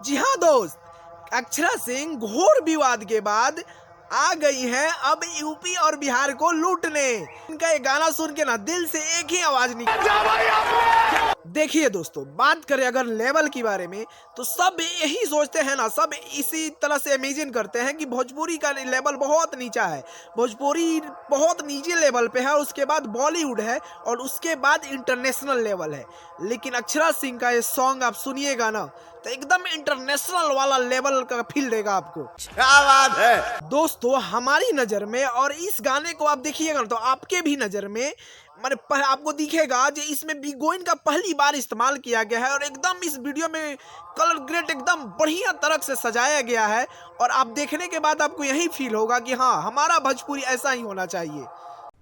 जी हाँ दोस्त, अक्षरा सिंह घोर विवाद के बाद आ गई हैं अब यूपी और बिहार को लूटने। इनका ये गाना सुन के ना दिल से एक ही आवाज निकली। देखिए दोस्तों, बात करें अगर लेवल के बारे में तो सब यही सोचते हैं ना, सब इसी तरह से इमेजिन करते हैं कि भोजपुरी का लेवल बहुत नीचा है, भोजपुरी बहुत नीचे लेवल पे है, उसके बाद बॉलीवुड है और उसके बाद इंटरनेशनल लेवल है। लेकिन अक्षरा सिंह का ये सॉन्ग आप सुनिएगा ना तो एकदम इंटरनेशनल वाला लेवल का फील देगा आपको। क्या बात है दोस्तों, हमारी नजर में और इस गाने को आप देखिएगा ना तो आपके भी नजर में आपको दिखेगा जो इसमें बिगोइन का पहली बार इस्तेमाल किया गया है और एकदम इस वीडियो में कलर ग्रेड एकदम बढ़िया तरह से सजाया गया है। और आप देखने के बाद आपको यही फील होगा कि हाँ, हमारा भोजपुरी ऐसा ही होना चाहिए।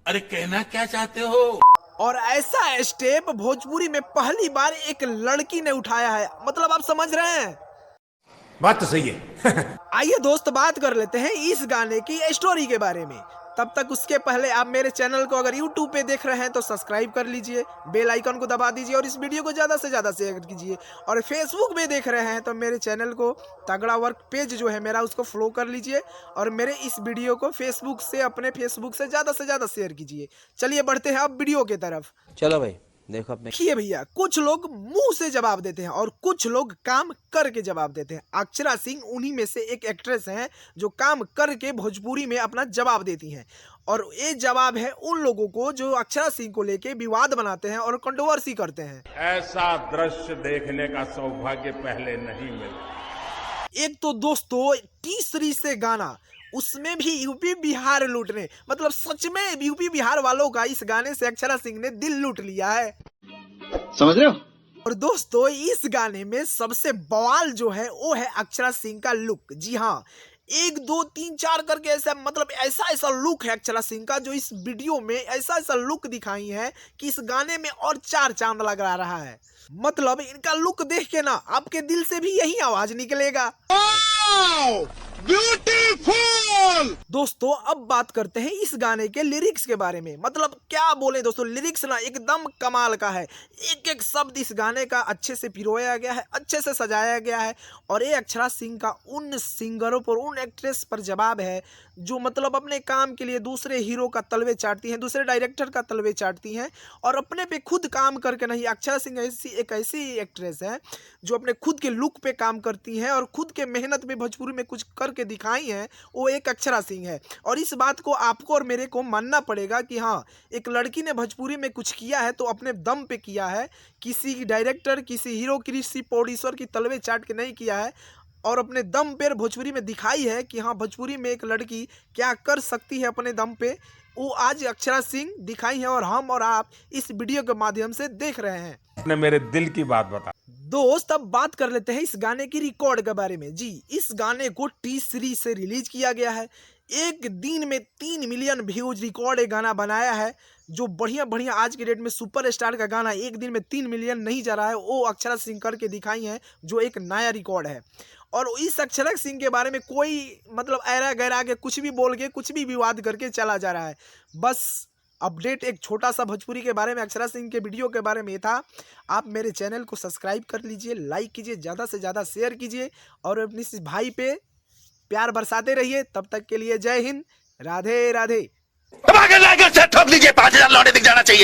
अरे कहना क्या चाहते हो? और ऐसा स्टेप भोजपुरी में पहली बार एक लड़की ने उठाया है, मतलब आप समझ रहे हैं। बात तो सही है। आइए दोस्त, बात कर लेते हैं इस गाने की स्टोरी के बारे में। तब तक उसके पहले आप मेरे चैनल को अगर YouTube पे देख रहे हैं तो सब्सक्राइब कर लीजिए, बेल आइकन को दबा दीजिए और इस वीडियो को ज़्यादा से ज़्यादा शेयर कीजिए। और फेसबुक पे देख रहे हैं तो मेरे चैनल को तगड़ा वर्क पेज जो है मेरा, उसको फॉलो कर लीजिए और मेरे इस वीडियो को फेसबुक से ज़्यादा से ज़्यादा शेयर कीजिए। चलिए बढ़ते हैं अब वीडियो की तरफ। चलो भाई देखो अपने। देखिए भैया, कुछ लोग मुंह से जवाब देते हैं और कुछ लोग काम करके जवाब देते हैं। अक्षरा सिंह उन्हीं में से एक एक्ट्रेस हैं जो काम करके भोजपुरी में अपना जवाब देती हैं। और ये जवाब है उन लोगों को जो अक्षरा सिंह को लेके विवाद बनाते हैं और कंट्रोवर्सी करते हैं। ऐसा दृश्य देखने का सौभाग्य पहले नहीं मिला। एक तो दोस्तों तीसरी से गाना, उसमें भी यूपी बिहार लूटने, मतलब सच में यूपी बिहार वालों का इस गाने से अक्षरा सिंह ने दिल लूट लिया है, समझ रहे हो। और दोस्तों इस गाने में सबसे बवाल जो है वो है अक्षरा सिंह का लुक। जी हाँ, 1 2 3 4 करके ऐसा, मतलब ऐसा लुक है अक्षरा सिंह का जो इस वीडियो में ऐसा लुक दिखाई है कि इस गाने में और 4 चांद लगा रहा है। मतलब इनका लुक देख के ना आपके दिल से भी यही आवाज निकलेगा। ब्यूटीफुल। दोस्तों अब बात करते हैं इस गाने के लिरिक्स के बारे में। मतलब क्या बोले दोस्तों, लिरिक्स ना एकदम कमाल का है। एक एक शब्द इस गाने का अच्छे से पिरोया गया है, अच्छे से सजाया गया है। और ये अक्षरा सिंह का उन सिंगरों पर, उन एक्ट्रेस पर जवाब है जो मतलब अपने काम के लिए दूसरे हीरो का तलवे चाटती हैं, दूसरे डायरेक्टर का तलवे चाटती हैं और अपने पे खुद काम करके नहीं। अक्षरा सिंह एक ऐसी एक्ट्रेस है जो अपने खुद के लुक पे काम करती हैं और खुद के मेहनत में भोजपुरी में कुछ करके दिखाई है, वो एक अक्षरा सिंह है। और इस बात को आपको और मेरे को मानना पड़ेगा कि हाँ, एक लड़की ने भोजपुरी में कुछ किया है तो अपने दम पे किया है, किसी डायरेक्टर, किसी हीरो, किसी प्रोड्यूसर की तलवे चाट के नहीं किया है और अपने दम पे भोजपुरी में दिखाई है कि हाँ, भोजपुरी में एक लड़की क्या कर सकती है अपने दम पे। वो आज अक्षरा सिंह दिखाई है और हम और आप इस वीडियो के माध्यम से देख रहे हैं। आपने मेरे दिल की बात बता। दोस्त अब बात कर लेते हैं इस गाने की रिकॉर्ड के बारे में। जी, इस गाने को T3 से रिलीज किया गया है। एक दिन में 3 मिलियन व्यूज रिकॉर्ड ये गाना बनाया है, जो बढ़िया आज के डेट में सुपरस्टार का गाना एक दिन में 3 मिलियन नहीं जा रहा है, वो अक्षरा सिंह करके दिखाई है, जो एक नया रिकॉर्ड है। और इस अक्षरा सिंह के बारे में कोई मतलब ऐरा गैरा के कुछ भी बोल के कुछ भी विवाद करके चला जा रहा है। बस अपडेट एक छोटा सा भोजपुरी के बारे में, अक्षरा सिंह के वीडियो के बारे में था। आप मेरे चैनल को सब्सक्राइब कर लीजिए, लाइक कीजिए, ज़्यादा से ज़्यादा शेयर कीजिए और अपने इस भाई पे प्यार बरसाते रहिए। तब तक के लिए जय हिंद, राधे राधे। ठोक दीजिए, 5000 लौटे दिख जाना चाहिए।